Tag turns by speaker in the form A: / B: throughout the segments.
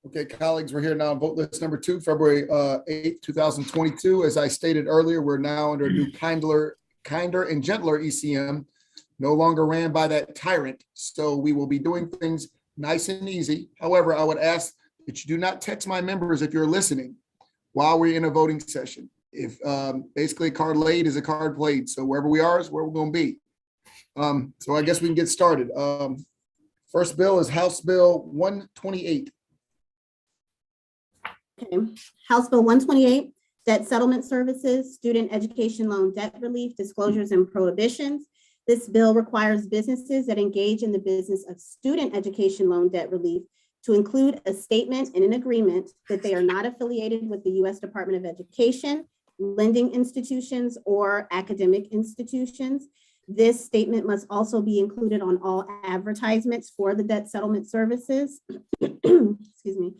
A: Okay, colleagues, we're here now on vote list number 2, February 8th, 2022. As I stated earlier, we're now under a new kinder and gentler ECM, no longer ran by that tyrant. So we will be doing things nice and easy. However, I would ask that you do not text my members if you're listening while we're in a voting session. If basically a card laid is a card played. So wherever we are is where we're going to be. So I guess we can get started. First bill is House Bill 128.
B: Okay, House Bill 128, Debt Settlement Services, Student Education Loan Debt Relief, Disclosures and Prohibitions. This bill requires businesses that engage in the business of student education loan debt relief to include a statement and an agreement that they are not affiliated with the U.S. Department of Education, lending institutions, or academic institutions. This statement must also be included on all advertisements for the debt settlement services. Excuse me.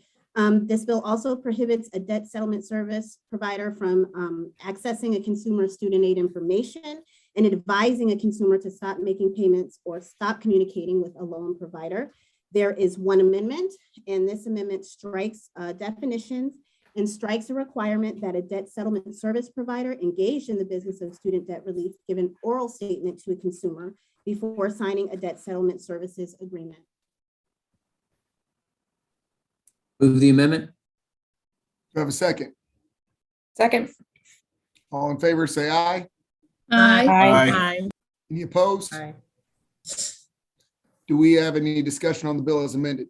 B: This bill also prohibits a debt settlement service provider from accessing a consumer's student aid information and advising a consumer to stop making payments or stop communicating with a loan provider. There is one amendment, and this amendment strikes definitions and strikes a requirement that a debt settlement service provider engaged in the business of student debt relief give an oral statement to a consumer before signing a debt settlement services agreement.
C: Move the amendment.
A: Do you have a second?
D: Second.
A: All in favor, say aye.
D: Aye.
E: Aye.
A: Any opposed?
D: Aye.
A: Do we have any discussion on the bill as amended?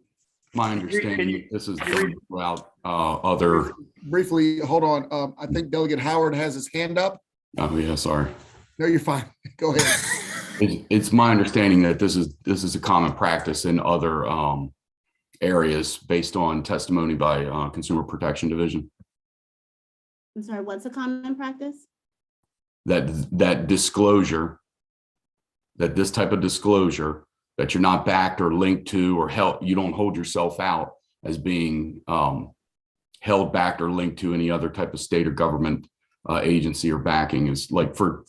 E: My understanding, this is done throughout other,
A: Briefly, hold on. I think Delegate Howard has his hand up.
E: oh yeah, sorry.
A: No, you're fine. Go ahead.
E: It's my understanding that this is a common practice in other areas based on testimony by Consumer Protection Division.
B: I'm sorry, what's a common practice?
E: That disclosure, that this type of disclosure, that you're not backed or linked to or held, you don't hold yourself out as being held back or linked to any other type of state or government agency or backing, is like for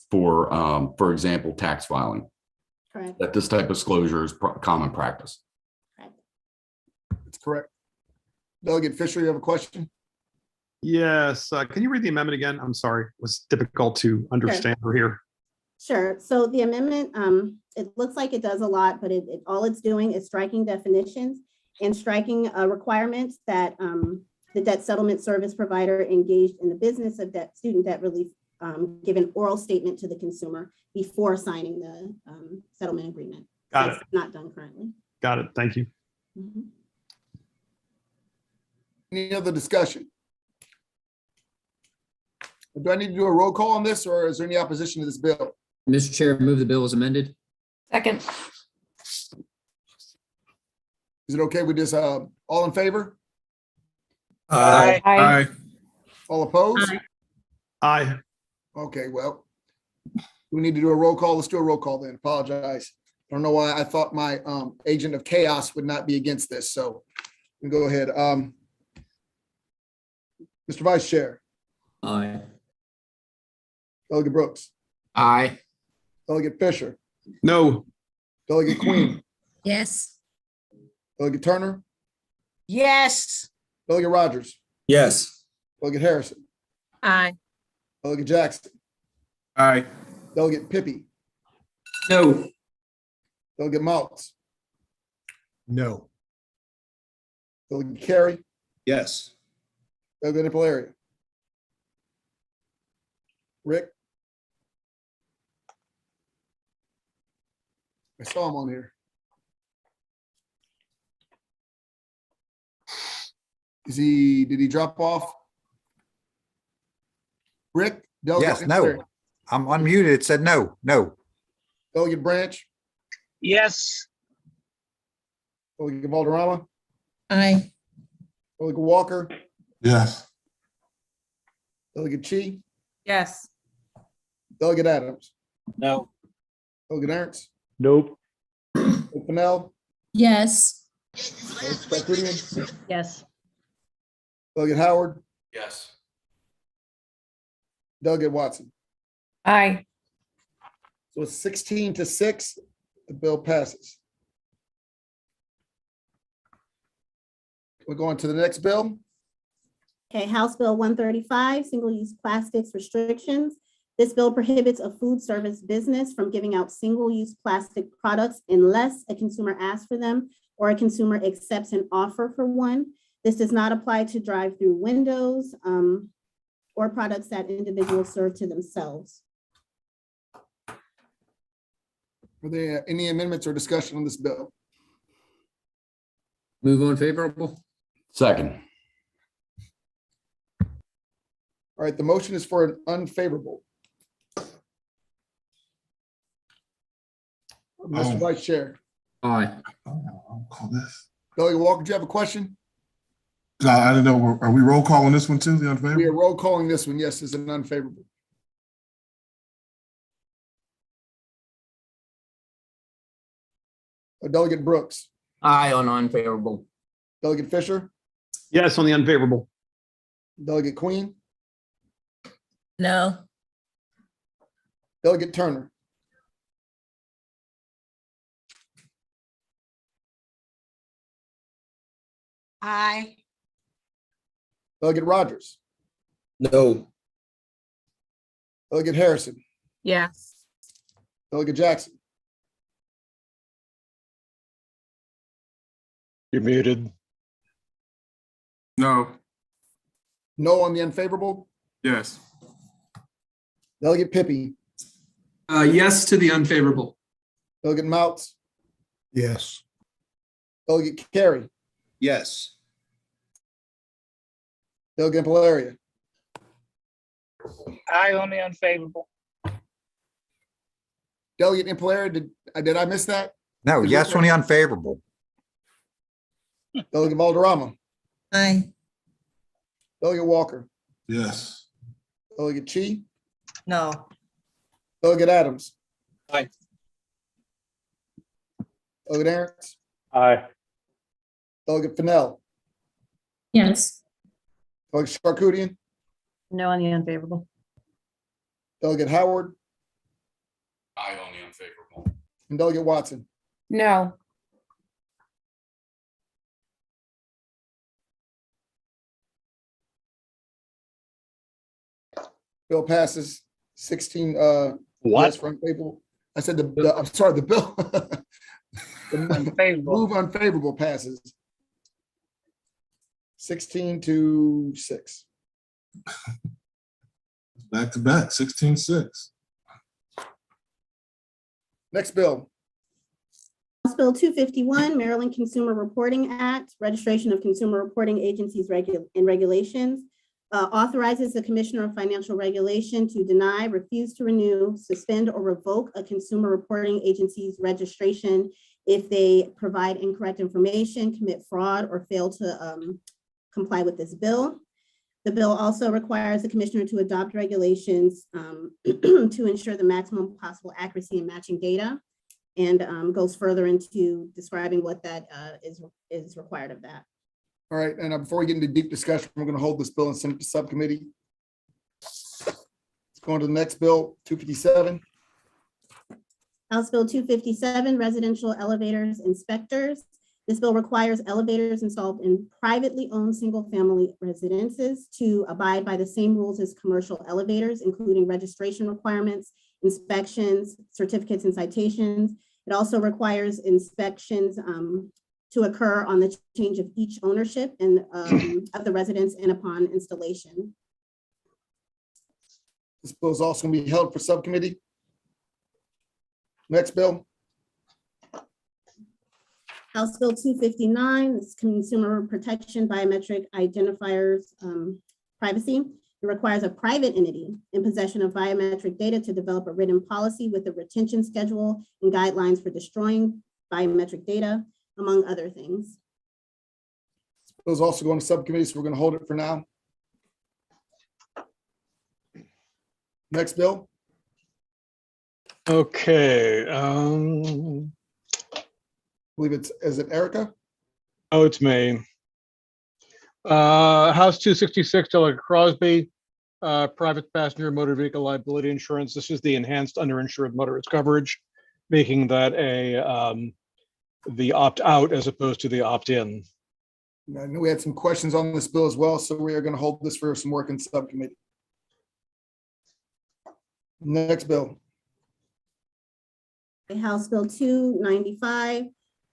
E: example, tax filing.
B: Correct.
E: That this type of disclosure is common practice.
A: That's correct. Delegate Fisher, you have a question?
F: Yes. Can you read the amendment again? I'm sorry. It was difficult to understand or hear.
B: Sure. So the amendment, it looks like it does a lot, but all it's doing is striking definitions and striking requirements that the debt settlement service provider engaged in the business of student debt relief give an oral statement to the consumer before signing the settlement agreement.
F: Got
B: It's
F: it.
B: not done currently.
F: Got it. Thank you.
B: Mhm.
A: Any other discussion? Do I need to do a roll call on this, or is there any opposition to this bill?
C: Mr. Chair, move the bill as amended.
D: Second.
A: Is it okay with this? All in favor?
D: Aye. Aye.
A: All opposed?
F: Aye.
A: Okay, well, we need to do a roll call. Let's do a roll call then. Apologize. I don't know why I thought my agent of chaos would not be against this, so we can go ahead. Mr. Vice Chair,
C: Aye.
A: Delegate Brooks,
C: Aye.
A: Delegate Fisher,
F: No.
A: Delegate Queen,
D: Yes.
A: Delegate Turner,
D: Yes.
A: Delegate Rogers,
C: Yes.
A: Delegate Harrison,
D: Aye.
A: Delegate Jackson,
C: Aye.
A: Delegate Pippy,
C: No.
A: Delegate Maltz,
C: No.
A: Delegate Carey,
C: Yes.
A: Delegate Nippolaria. Rick? I saw him on here. Did he drop off? Rick? Delegate
G: Yes, no.
A: Nippolaria.
G: I'm unmuted. It said no.
A: Delegate Branch?
H: Yes.
A: Delegate Valderrama?
D: Aye.
A: Delegate Walker?
G: Yes.
A: Delegate Chi?
D: Yes.
A: Delegate Adams?
H: No.
A: Delegate Ernst?
F: Nope.
A: Delegate Pennell?
D: Yes.
A: Delegate Strickland?
D: Yes.
A: Delegate Howard?
E: Yes.
A: Delegate Watson?
D: Aye.
A: So it's 16-6, the bill passes. We're going to the next bill.
B: Okay, House Bill 135, single-use plastics restrictions. This bill prohibits a food service business from giving out single-use plastic products unless a consumer asks for them or a consumer accepts an offer for one. This does not apply to drive-through windows or products that individuals serve to themselves.
A: Are there any amendments or discussion on this bill?
C: Move on favorable.
E: Second.
A: All right, the motion is for an unfavorable. Mr. Vice Chair,
C: Aye.
G: I'll call this.
A: Delegate Walker, do you have a question?
G: No, I didn't know. Are we roll calling this one too? The
A: We are
G: unfavorable?
A: roll calling this one, yes, as an unfavorable. Delegate Brooks,
C: Aye on unfavorable.
A: Delegate Fisher,
F: Yes, on the unfavorable.
A: Delegate Queen,
D: No.
A: Delegate Turner,
D: Aye.
A: Delegate Rogers,
C: No.
A: Delegate Harrison,
D: Yes.
A: Delegate Jackson,
F: You're muted.
C: No.
A: no on the unfavorable,
C: Yes.
A: Delegate Pippy,
C: Yes to the unfavorable.
A: Delegate Mouts,
G: Yes.
A: Delegate Carey,
C: Yes.
A: Delegate Valeria,
H: Aye on the unfavorable.
A: Delegate Impalaria, did I miss that?
G: No, yes on the unfavorable.
A: Delegate Valderrama,
D: Aye.
A: Delegate Walker,
G: Yes.
A: Delegate Chi,
D: No.
A: Delegate Adams.
H: Aye.
A: Delegate Aaron's,
H: Aye.
A: Delegate Fennell,
D: Yes.
A: Delegate Charkoudian,
D: No on the unfavorable.
A: Delegate Howard,
E: Aye on the unfavorable.
A: and Delegate Watson.
D: No.
A: Bill passes 16,
F: What?
A: yes for unfavorable. I said I'm sorry, the bill. The
H: Unfavorable.
A: move unfavorable passes. 16-6.
G: Back to back, 16-6.
A: Next bill,
B: House Bill 251, Maryland Consumer Reporting Act, registration of consumer reporting agencies and regulations, authorizes the Commissioner of Financial Regulation to deny, refuse to renew, suspend, or revoke a consumer reporting agency's registration if they provide incorrect information, commit fraud, or fail to comply with this bill. The bill also requires the Commissioner to adopt regulations to ensure the maximum possible accuracy in matching data, and goes further into describing what that is required of that.
A: all right, and before we get into deep discussion, we're going to hold this bill and send it to subcommittee. Let's go on to the next bill, 257.
B: House Bill 257, residential elevators inspectors. This bill requires elevators installed in privately owned single-family residences to abide by the same rules as commercial elevators, including registration requirements, inspections, certificates, and citations. It also requires inspections to occur on the change of each ownership and of the residence and upon installation.
A: This bill is also going to be held for subcommittee. Next bill,
B: House Bill 259, this is consumer protection biometric identifiers privacy. It requires a private entity in possession of biometric data to develop a written policy with a retention schedule and guidelines for destroying biometric data, among other things.
A: this bill is also going to subcommittee, so we're going to hold it for now. Next bill,
F: Okay.
A: I believe is it Erica?
F: Oh, it's me. House 266, Delegate Crosby, private passenger motor vehicle liability insurance. This is the enhanced underinsured motorist coverage, making that the opt-out as opposed to the opt-in.
A: I know we had some questions on this bill as well, so we are going to hold this for some work in subcommittee. Next bill.
B: House Bill 295,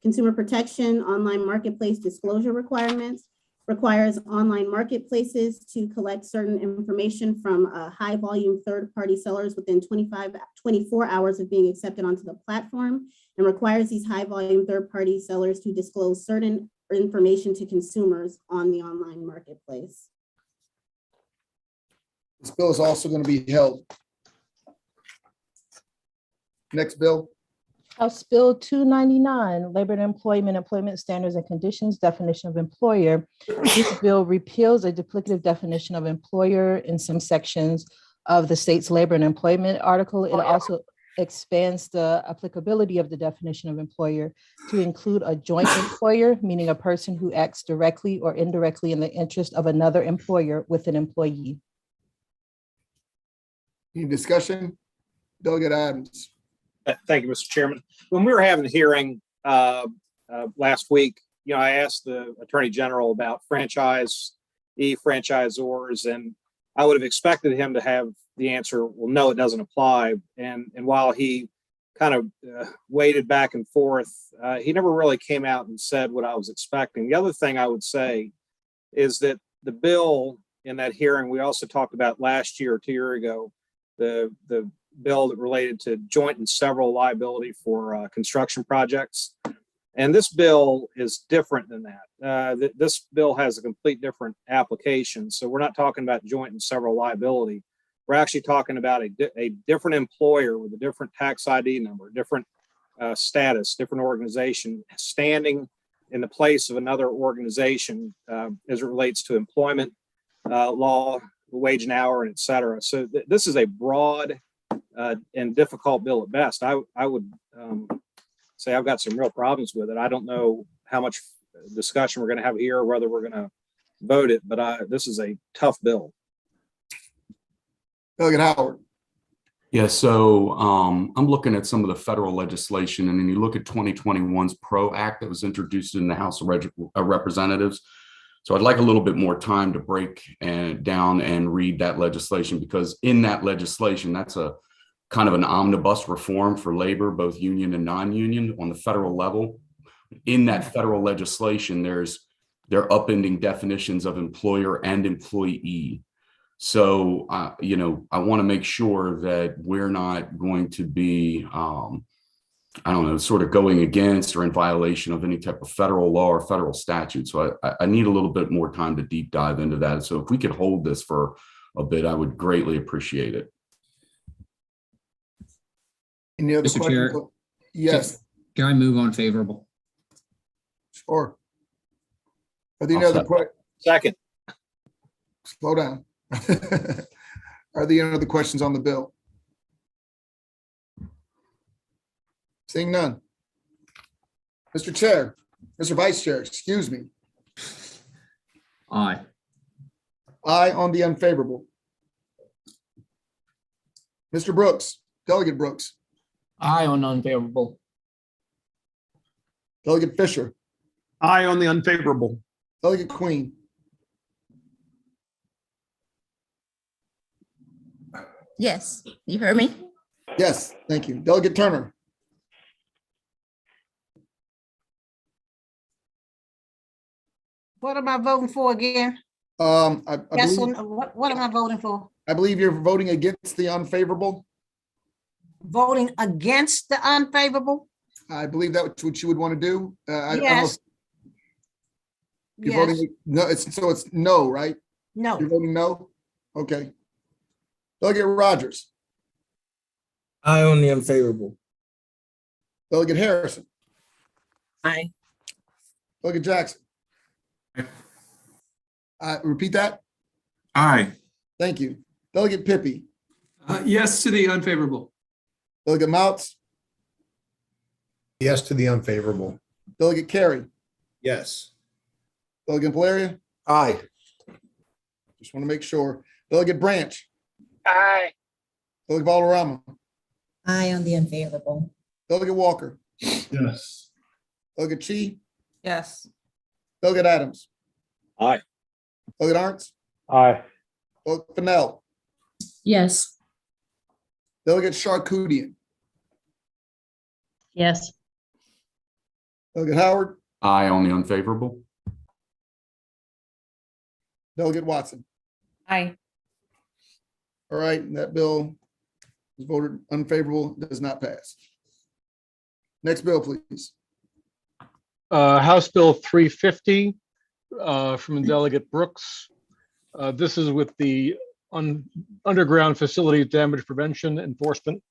B: Consumer Protection Online Marketplace Disclosure Requirements, requires online marketplaces to collect certain information from high volume third-party sellers within 24 hours of being accepted onto the platform, and requires these high volume third-party sellers to disclose certain information to consumers on the online marketplace.
A: This bill is also going to be held. Next bill.
I: House Bill 299, Labor and Employment Standards and Conditions, Definition of Employer. This bill repeals a duplicative definition of employer in some sections of the state's labor and employment article. It also expands the applicability of the definition of employer to include a joint employer, meaning a person who acts directly or indirectly in the interest of another employer with an employee.
A: Any discussion? Delegate Adams.
H: Thank you, Mr. Chairman. When we were having the hearing last week, I asked the Attorney General about franchisors, and I would have expected him to have the answer, well, no, it doesn't apply. And while he kind of waded back and forth, he never really came out and said what I was expecting. The other thing I would say is that the bill in that hearing, we also talked about last year or 2 years ago, the bill that related to joint and several liability for construction projects. And this bill is different than that. This bill has a complete different application. So we're not talking about joint and several liability. We're actually talking about a different employer with a different tax ID number, different status, different organization standing in the place of another organization as it relates to employment law, wage and hour, and et cetera. So this is a broad and difficult bill at best. I would say I've got some real problems with it. I don't know how much discussion we're going to have here or whether we're going to vote it, but this is a tough bill.
A: Delegate Howard.
E: Yeah, so I'm looking at some of the federal legislation, and then you look at 2021's PRO Act that was introduced in the House of Representatives. So I'd like a little bit more time to break down and read that legislation, because in that legislation, that's a kind of an omnibus reform for labor, both union and non-union on the federal level. In that federal legislation, they're upending definitions of employer and employee. So, I want to make sure that we're not going to be, sort of going against or in violation of any type of federal law or federal statute. So I need a little bit more time to deep dive into that. So if we could hold this for a bit, I would greatly appreciate it.
A: Any other
J: Mr. Chair,
A: questions? Yes,
J: can I move on favorable?
A: sure. Are there any other questions?
H: Second.
A: Slow down. Are there any other questions on the bill? Seeing none. Mr. Chair, Mr. Vice Chair, excuse me.
J: Aye.
A: Aye on the unfavorable. Mr. Brooks, Delegate Brooks,
C: Aye on unfavorable.
A: Delegate Fisher,
F: Aye on the unfavorable.
A: Delegate Queen,
D: Yes, you heard me?
A: yes, thank you. Delegate Turner,
K: What am I voting for again?
A: I
K: Yes,
A: believe,
K: what am I voting for?
A: I believe you're voting against the unfavorable.
K: Voting against the unfavorable?
A: I believe that's what you would want to do. I don't know
K: Yes.
A: if You're
K: Yes,
A: voting, no, it's no, right?
K: no,
A: You're voting no? Okay. Delegate Rogers,
C: Aye on the unfavorable.
A: Delegate Harrison,
D: Aye.
A: Delegate Jackson. Repeat that.
G: Aye.
A: Thank you. Delegate Pippy,
C: Yes to the unfavorable.
A: Delegate Mouts,
L: Yes to the unfavorable.
A: Delegate Carey,
C: Yes.
A: Delegate Valeria.
L: Aye.
A: Just want to make sure. Delegate Branch,
H: Aye.
A: Delegate Valderrama,
D: Aye on the unfavorable.
A: Delegate Walker,
G: Yes.
A: Delegate Chi,
K: yes,
A: Delegate Adams.
H: Aye.
A: Delegate Arntz,
F: Aye.
A: Delegate Fennell,
D: Yes.
A: Delegate Charkoudian,
K: Yes.
A: Delegate Howard,
E: Aye on the unfavorable.
A: Delegate Watson.
K: Aye.
A: All right, and that bill is voted unfavorable, does not pass. Next bill, please.
F: House Bill 350 from Delegate Brooks. This is with the Underground Facility Damage Prevention Enforcement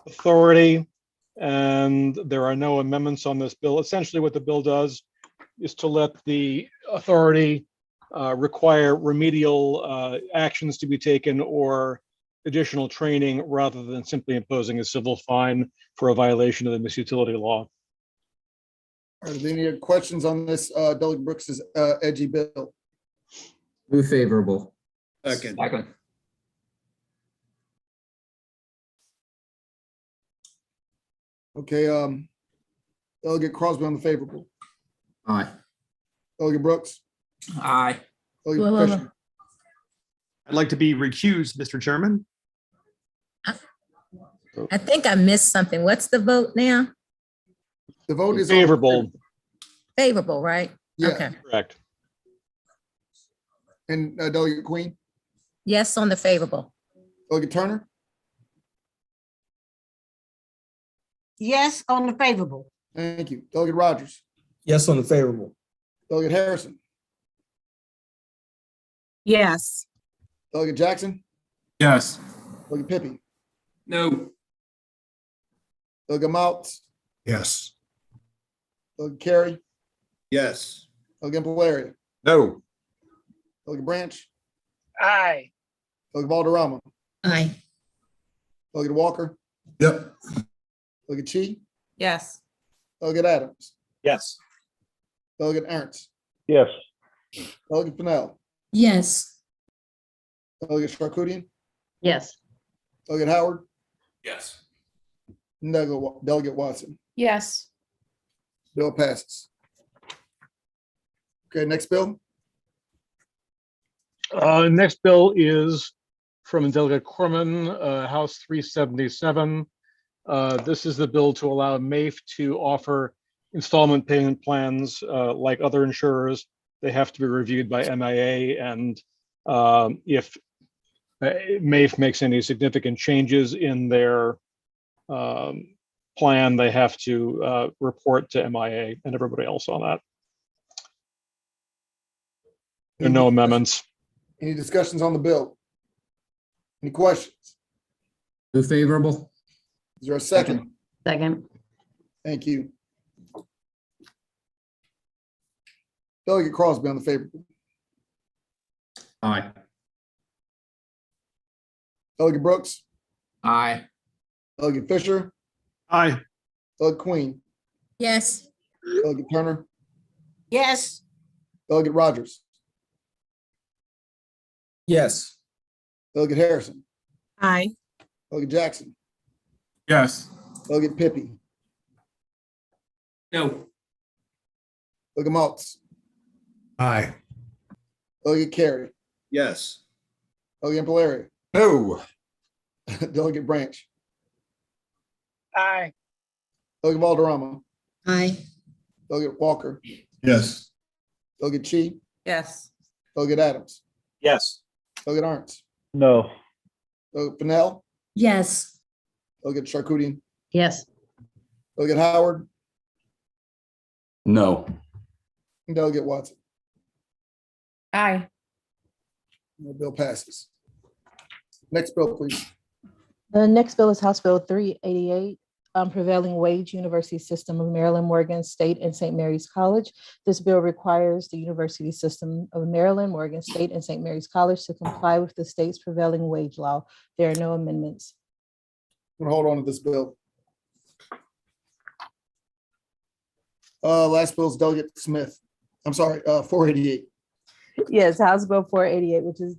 F: Authority. And there are no amendments on this bill. Essentially, what the bill does is to let the authority require remedial actions to be taken or additional training rather than simply imposing a civil fine for a violation of the misutility law.
A: Are there any questions on this Delegate Brooks's edgy bill?
C: Move favorable.
L: Second.
A: Okay, Delegate Crosby on the favorable.
C: Aye.
A: Delegate Brooks,
C: Aye.
A: Delegate
D: Whoa.
A: Fisher,
J: I'd like to be recused, Mr. Chairman.
D: I think I missed something. What's the vote now?
A: the vote is.
F: Favorable,
D: Favorable, right?
A: Yeah,
D: Okay.
F: correct.
A: and Delegate Queen,
D: Yes on the favorable.
A: Delegate Turner,
K: Yes on the favorable.
A: thank you. Delegate Rogers,
C: Yes on the favorable.
A: Delegate Harrison,
K: Yes.
A: Delegate Jackson,
G: Yes.
A: Delegate Pippy,
C: No.
A: Delegate Mouts,
L: Yes.
A: Delegate Carey,
L: Yes.
A: Delegate Valeria,
L: No.
A: Delegate Branch,
K: Aye.
A: Delegate Valderrama,
D: Aye.
A: Delegate Walker,
G: Yep.
A: Delegate Chi,
K: Yes.
A: Delegate Adams,
H: Yes.
A: Delegate Ernst,
F: Yes.
A: Delegate Fennell,
D: Yes.
A: Delegate Charkoudian,
K: Yes.
A: Delegate Howard,
E: Yes.
A: and Delegate Watson.
K: Yes.
A: Bill passes. Okay, next bill.
F: Next bill is from Delegate Corman, House 377. This is the bill to allow MAIF to offer installment payment plans like other insurers. They have to be reviewed by MIA, and if MAIF makes any significant changes in their plan, they have to report to MIA and everybody else on that. There are no amendments.
A: Any discussions on the bill? Any questions?
C: Move favorable.
A: Is there a second?
K: Second.
A: Thank you. Delegate Crosby on the favorable.
C: Aye.
A: Delegate Brooks,
C: Aye.
A: Delegate Fisher,
J: Aye.
A: Delegate Queen,
D: Yes.
A: Delegate Turner,
K: Yes.
A: Delegate Rogers,
C: Yes.
A: Delegate Harrison,
K: Aye.
A: Delegate Jackson,
G: Yes.
A: Delegate Pippy,
C: No.
A: Delegate Maltz,
L: Aye.
A: Delegate Carey,
L: Yes.
A: Delegate Valeria,
L: No.
A: Delegate Branch,
K: Aye.
A: Delegate Valderrama,
D: Aye.
A: Delegate Walker,
G: Yes.
A: Delegate Chi,
K: Yes.
A: Delegate Adams,
H: Yes.
A: Delegate Arntz,
F: No.
A: Delegate Fennell,
D: Yes.
A: Delegate Charkoudian,
K: Yes.
A: Delegate Howard,
E: No.
A: and Delegate Watson.
K: Aye.
A: The bill passes. Next bill, please.
I: The next bill is House Bill 388, Prevailing Wage University System of Maryland, Morgan State, and St. Mary's College. This bill requires the University System of Maryland, Morgan State, and St. Mary's College to comply with the state's prevailing wage law. There are no amendments.
A: I'm gonna hold on to this bill. Last bill is Delegate Smith. I'm sorry, 488.
I: Yes, House Bill 488, which is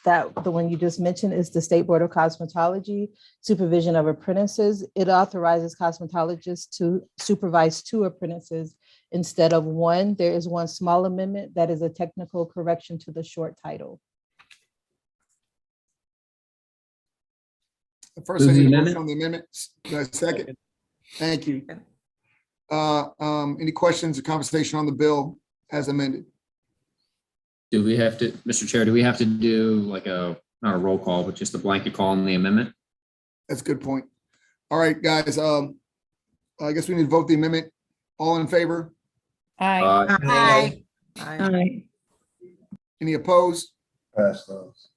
I: That the one you just mentioned is the State Board of Cosmetology Supervision of Apprentices. It authorizes cosmetologists to supervise 2 apprentices instead of 1. There is one small amendment that is a technical correction to the short title.
A: First, I
C: Move the
A: need a motion
C: amendment.
A: on the amendments. Do I have a second? Thank you. Any questions or conversation on the bill as amended?
C: Do we have to, Mr. Chair, do we have to do like not a roll call, but just a blanket call on the amendment?
A: That's a good point. All right, guys, I guess we need to vote the amendment. All in favor?
K: Aye.
D: Aye.
A: Any opposed?
L: Pass those.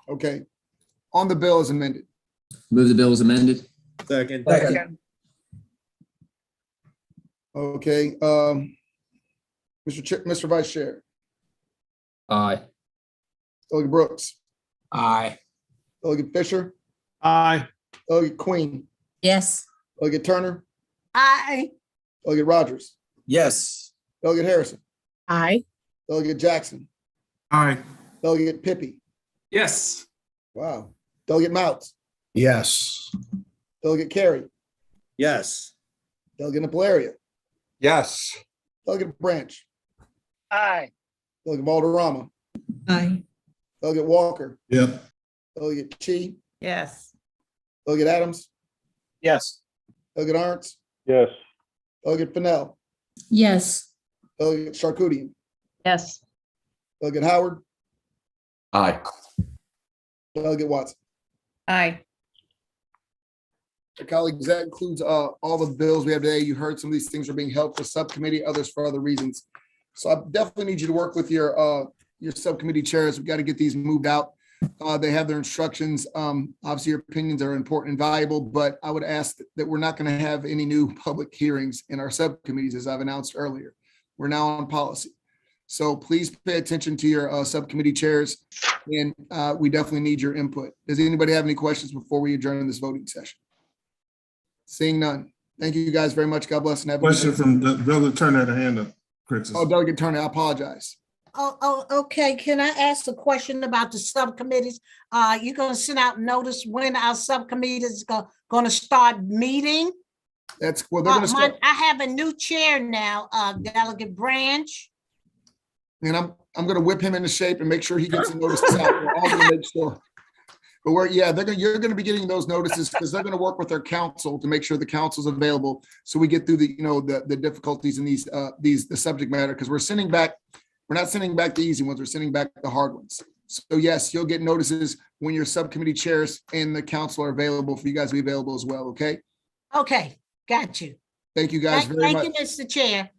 A: Okay. On the bill as amended.
C: Move the bill as amended.
L: Second.
A: Okay, Mr. Vice Chair,
C: Aye.
A: Delegate Brooks,
C: Aye.
A: Delegate Fisher,
J: Aye.
A: Delegate Queen,
D: Yes.
A: Delegate Turner,
K: Aye.
A: Delegate Rogers,
C: Yes.
A: Delegate Harrison,
D: Aye.
A: Delegate Jackson,
G: Aye.
A: Delegate Pippy.
C: Yes.
A: Wow. Delegate Mouts,
L: Yes.
A: Delegate Carey,
L: Yes.
A: Delegate Napolaria,
L: Yes.
A: Delegate Branch,
K: Aye.
A: Delegate Valderrama,
D: Aye.
A: Delegate Walker,
G: Yep.
A: Delegate Chi,
K: Yes.
A: Delegate Adams,
H: Yes.
A: Delegate Arntz,
F: Yes.
A: Delegate Fennell,
D: Yes.
A: Delegate Charcudian,
K: Yes.
A: Delegate Howard,
E: Aye.
A: Delegate Watson.
K: Aye.
A: Colleagues, that includes all the bills we have today. You heard some of these things are being held for subcommittee, others for other reasons. So I definitely need you to work with your subcommittee chairs. We've got to get these moved out. They have their instructions. Obviously, your opinions are important and valuable, but I would ask that we're not going to have any new public hearings in our subcommittees, as I've announced earlier. We're now on policy. So please pay attention to your subcommittee chairs, and we definitely need your input. Does anybody have any questions before we adjourn this voting session? Seeing none. Thank you guys very much. God bless and have a good
G: Question
A: day.
G: from Delegate Turner had a hand up. Chris.
A: Oh, Delegate Turner, I apologize.
K: Oh, okay. Can I ask a question about the subcommittees? You're gonna send out notice when our subcommittees gonna start meeting?
A: That's, well, they're going to start,
K: I have a new chair now, Delegate Branch.
A: and I'm going to whip him into shape and make sure he gets the notices out. We're all going to make sure. But you're going to be getting those notices because they're going to work with their council to make sure the council's available. So we get through the difficulties in the subject matter, because we're not sending back the easy ones. We're sending back the hard ones. So yes, you'll get notices when your subcommittee chairs and the council are available for you guys to be available as well. Okay.
K: Okay, got you.
A: Thank you guys very much.
K: Thank you, Mr. Chair.